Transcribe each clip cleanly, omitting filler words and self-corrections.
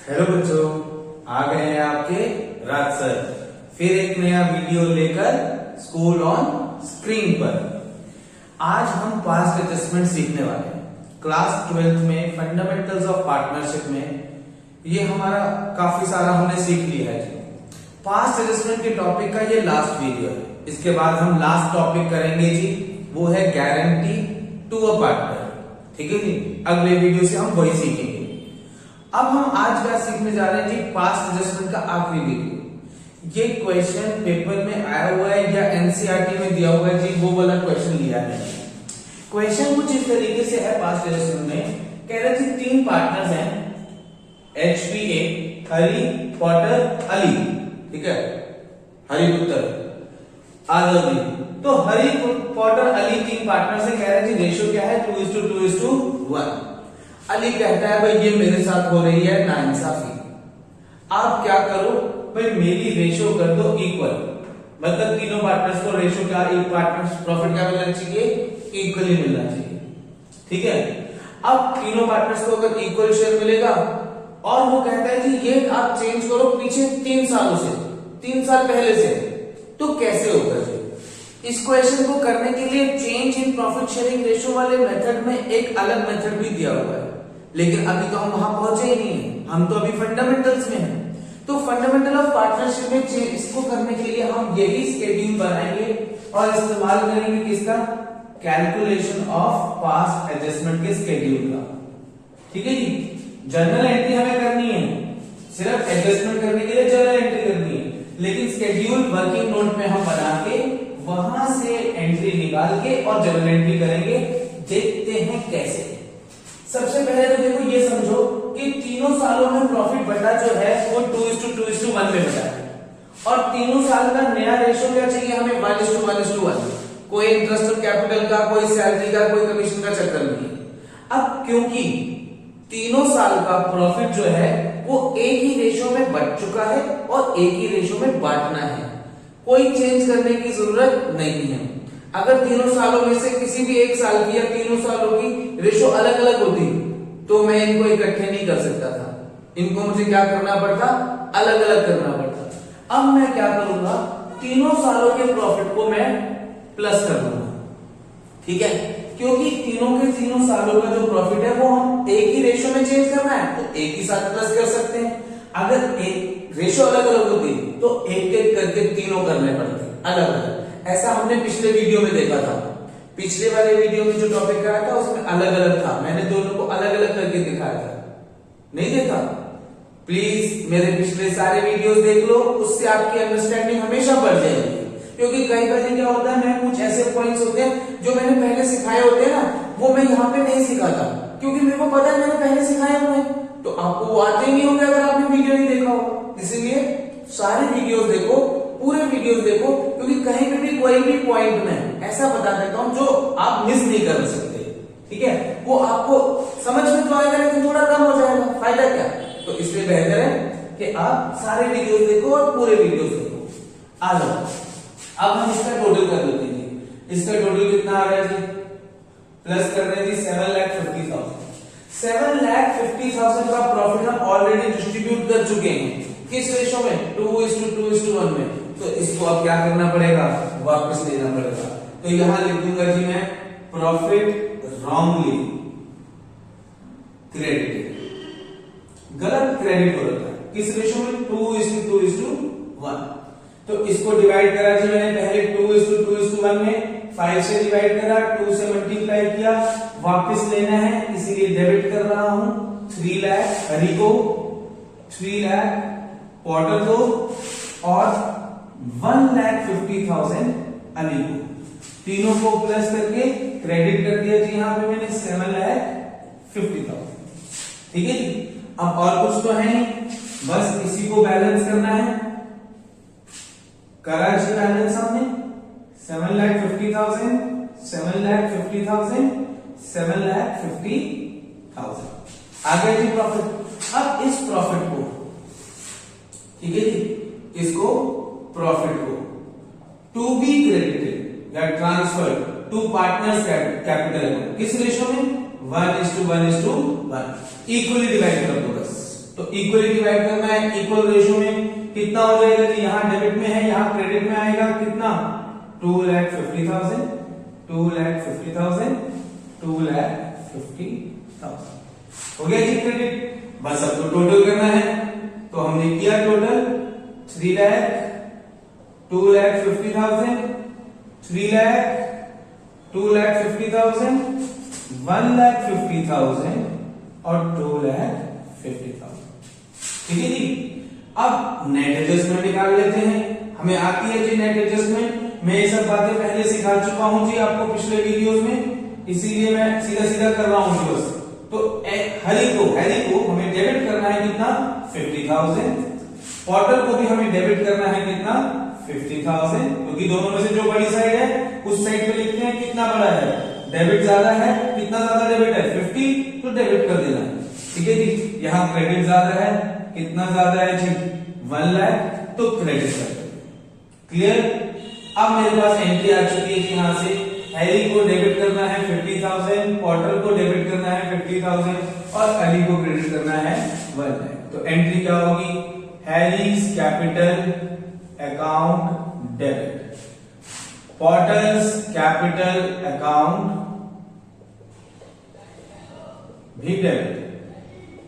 Hello बच्चों, आ गए हैं आपके राज सर फिर एक नया वीडियो लेकर स्कूल ऑन स्क्रीन पर। आज हम पास्ट एडजस्टमेंट सीखने वाले हैं। क्लास 12th में फंडामेंटल्स ऑफ पार्टनरशिप में ये हमारा काफी सारा हमने सीख लिया है जी। पास्ट एडजस्टमेंट के टॉपिक का ये लास्ट वीडियो है। इसके बाद हम लास्ट टॉपिक करेंगे जी, वो है गारंटी टू अ पार्टनर। ठीक है जी, अगले वीडियो से हम वही सीखेंगे। अब हम आज क्या सीखने जा रहे हैं जी, पास्ट एडजस्टमेंट का आखिरी वीडियो। ये क्वेश्चन पेपर में आया हुआ है या एनसीईआरटी में दिया हुआ है जी, वो वाला क्वेश्चन लिया है। क्वेश्चन कुछ इस तरीके से है पास्ट एडजस्टमेंट में, कह रहे थे तीन पार्टनर्स हैं HPA, हरी, पॉटर, अली। ठीक है, हरी पुत्र आदमी। तो हरी, पॉटर, अली तीन पार्टनर से कह रहे थे रेशियो क्या है 2:2:1। अली कहता है भाई ये मेरे साथ हो रही है नाइंसाफी। आप क्या करो भाई, मेरी रेशियो कर दो इक्वल। मतलब तीनों पार्टनर्स को रेशियो क्या, एक पार्टनर प्रॉफिट क्या मिलना चाहिए, इक्वली मिलना चाहिए। ठीक है, अब तीनों पार्टनर्स को अगर इक्वल शेयर मिलेगा और वो कहता है जी ये आप चेंज करो पीछे 3 सालों से, 3 साल पहले से, तो कैसे होगा जी? इस क्वेश्चन को करने के लिए change in profit sharing ratio वाले मेथड में एक अलग मेथड भी दिया हुआ है, लेकिन अभी तो हम वहां पहुंचे ही नहीं है, हम तो अभी फंडामेंटल्स में हैं। तो फंडामेंटल ऑफ पार्टनरशिप में इसको करने के लिए हम यही स्केड्यूल बनाएंगे और इस्तेमाल करेंगे किसका, कैलकुलेशन ऑफ पास्ट एडजस्टमेंट के स्केड्यूल का। ठीक है जी, जर्नल एंट्री हमें करनी है, सिर्फ एडजस्टमेंट करने के लिए जर्नल एंट्री करनी है, लेकिन स्केड्यूल वर्किंग नोट में हम बना के वहां से एंट्री निकाल के और जर्नल एंट्री करेंगे। देखते हैं कैसे। सबसे पहले तो देखो ये समझो कि तीनों सालों में प्रॉफिट बटा जो है वो 2:2:1 में बटा है, और तीनों साल का नया रेशियो क्या चाहिए हमें 1:1:1। कोई इंटरेस्ट ऑफ कैपिटल का, कोई सैलरी का, कोई कमीशन का चक्कर नहीं। अब क्योंकि तीनों साल का प्रॉफिट जो है वो एक ही रेशियो में बट चुका है और एक ही रेशियो में बांटना है, कोई चेंज करने की जरूरत नहीं है। अगर तीनों सालों में से किसी भी एक साल की या तीनों सालों की रेशो अलग अलग होती तो मैं इनको इकट्ठे नहीं कर सकता था, इनको मुझे क्या करना पड़ता, अलग अलग करना पड़ता। अब मैं क्या करूंगा, तीनों सालों के प्रॉफिट को मैं प्लस कर दूंगा। ठीक है, क्योंकि तीनों सालों का जो प्रॉफिट है वो हम एक ही रेशो में चेंज करना है तो एक ही साथ प्लस कर सकते हैं। अगर एक रेशो अलग अलग होती तो एक एक करके तीनों करने पड़ते अलग अलग। ऐसा हमने पिछले वीडियो में देखा था। पिछले वाले वीडियो में जो टॉपिक कराया था उसमें अलग अलग था, मैंने दोनों को अलग अलग करके दिखाया था। नहीं देखा? प्लीज मेरे पिछले सारे वीडियोस देख लो, उससे आपकी अंडरस्टैंडिंग हमेशा बढ़ जाएगी। क्योंकि कई बार क्या होता है, मैं कुछ ऐसे पॉइंट्स होते हैं जो मैंने पहले सिखाए होते हैं ना, वो मैं यहाँ पे नहीं सिखाता क्योंकि मेरे को पता है मैंने पहले सिखाए हुए हैं, तो आपको वो आते ही नहीं होंगे अगर आपने वीडियो नहीं देखा हो। इसीलिए सारे वीडियोस देखो, पूरे वीडियोस देखो, क्योंकि कहीं पे भी कोई भी पॉइंट में ऐसा बता देता हूं जो आप मिस नहीं कर सकते। ठीक है, वो आपको समझ में तो आएगा लेकिन थोड़ा कम हो जाएगा, फायदा क्या? तो इसलिए बेहतर है कि आप सारे वीडियोस देखो और पूरे वीडियोस देखो। आ जाओ, अब हम इसका टोटल कर लेते हैं। इसका टोटल कितना आ रहा है जी, प्लस कर रहे हैं 7,50,000। 7,50,000 का प्रॉफिट हम ऑलरेडी डिस्ट्रीब्यूट कर चुके हैं किस रेशो में, 2:2:1 में। तो इसको अब क्या करना पड़ेगा, वापस लेना पड़ेगा। तो यहां लिख दूंगा जी मैं, प्रॉफिट रॉन्गली क्रेडिटेड, गलत क्रेडिट हो रहा है किस रेशो में, 2:2:1। तो इसको डिवाइड करा जी मैंने पहले 2:2:1 में, 5 से डिवाइड करा, 2 से मल्टीप्लाई किया, वापस लेना है इसीलिए डेबिट कर रहा हूं। 3 लाख हरी को, 3 लाख पॉटर को और 1,50,000 अली को। तीनों को प्लस करके क्रेडिट कर दिया जी यहाँ पे मैंने 7,50,000। ठीक है जी, अब और कुछ तो है नहीं, बस इसी को बैलेंस करना है। करा जी बैलेंस हमने 7,50,000, 7,50,000, 7,50,000 आ गया जी प्रॉफिट। अब इस प्रॉफिट को, ठीक है जी, इसको प्रॉफिट को टू बी क्रेडिटेड या transfer to partners capital account किस रेशो में, 1:1:1 इक्वली डिवाइड कर दो, बस तो इक्वली डिवाइड करना है, इक्वल रेशियो में। कितना हो जाएगा जी, यहाँ डेबिट में है, यहाँ क्रेडिट में आएगा कितना, 2,50,000, 2,50,000, 2,50,000 हो गया जी क्रेडिट। बस अब तो टोटल करना है, तो हमने किया टोटल 3,00,000, 2,50,000, 3,00,000, 2,50,000, 1,50,000 और 2,50,000। ठीक है जी। अब नेट एडजस्टमेंट निकाल लेते हैं, हमें आती है जी नेट एडजस्टमेंट। मैं ये सब बातें पहले सिखा चुका हूं जी आपको पिछले वीडियोस में, इसीलिए मैं सीधा सीधा कर रहा हूं बस। तो हरी को हमें डेबिट करना है कितना, 50,000। पोर्टर को भी हमें डेबिट करना है कितना, 50,000, क्योंकि दोनों में से जो बड़ी साइड है उस साइड पे लिखते हैं कितना बड़ा है, डेबिट ज्यादा है, कितना ज्यादा डेबिट है, 50, तो डेबिट कर देना। ठीक है जी। यहाँ क्रेडिट ज्यादा है, कितना ज्यादा है जी, 1,00,000, तो क्रेडिट कर देना। क्लियर। अब मेरे पास एंट्री आ चुकी है जी, यहाँ से हैरी को डेबिट करना है 50,000, पोर्टर को डेबिट करना है 50,000 और अली को क्रेडिट करना है 1,00,000। तो एंट्री क्या होगी, Harry's capital account debit, Porter's capital account भी debit,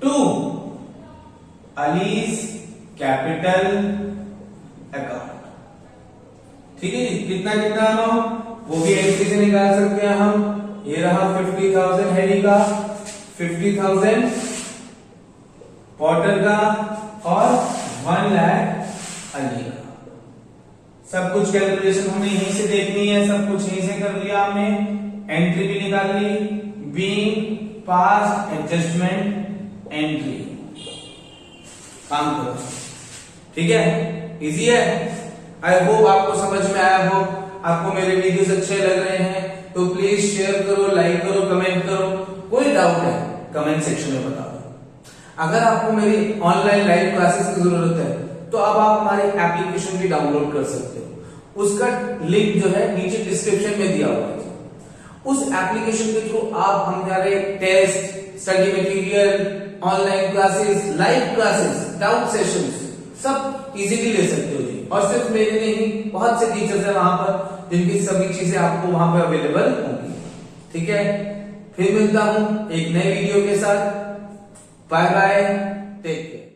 to Ali's capital account. ठीक है जी। कितना कितना अमाउंट वो भी एंट्री से निकाल सकते हैं हम। ये रहा 50,000 हैरी का, 50,000 पोर्टर का और 1,00,000 अली का। सब कुछ कैलकुलेशन हमें यहीं से देखनी है, सब कुछ यहीं से कर लिया हमने, एंट्री भी निकाल ली। बीइंग पास्ट एडजस्टमेंट एंट्री, काम करो। ठीक है, इजी है। आई होप आपको समझ में आया हो, आपको मेरे वीडियोस अच्छे लग रहे हैं तो प्लीज शेयर करो, लाइक करो, कमेंट करो। कोई डाउट है कमेंट सेक्शन में बता दो। अगर आपको मेरी ऑनलाइन लाइव क्लासेस की जरूरत है तो अब आप हमारी एप्लीकेशन भी डाउनलोड कर सकते हो। उसका लिंक जो है नीचे डिस्क्रिप्शन में दिया हुआ है। उस एप्लीकेशन के थ्रू आप हमारे test, study material, online classes, live classes, doubt sessions सब इजीली ले सकते हो जी। और सिर्फ मेरे नहीं, बहुत से टीचर्स हैं वहां पर जिनकी सभी चीजें आपको वहां पर अवेलेबल होंगी। ठीक है, फिर मिलता हूं एक नए वीडियो के साथ। Bye bye, take care.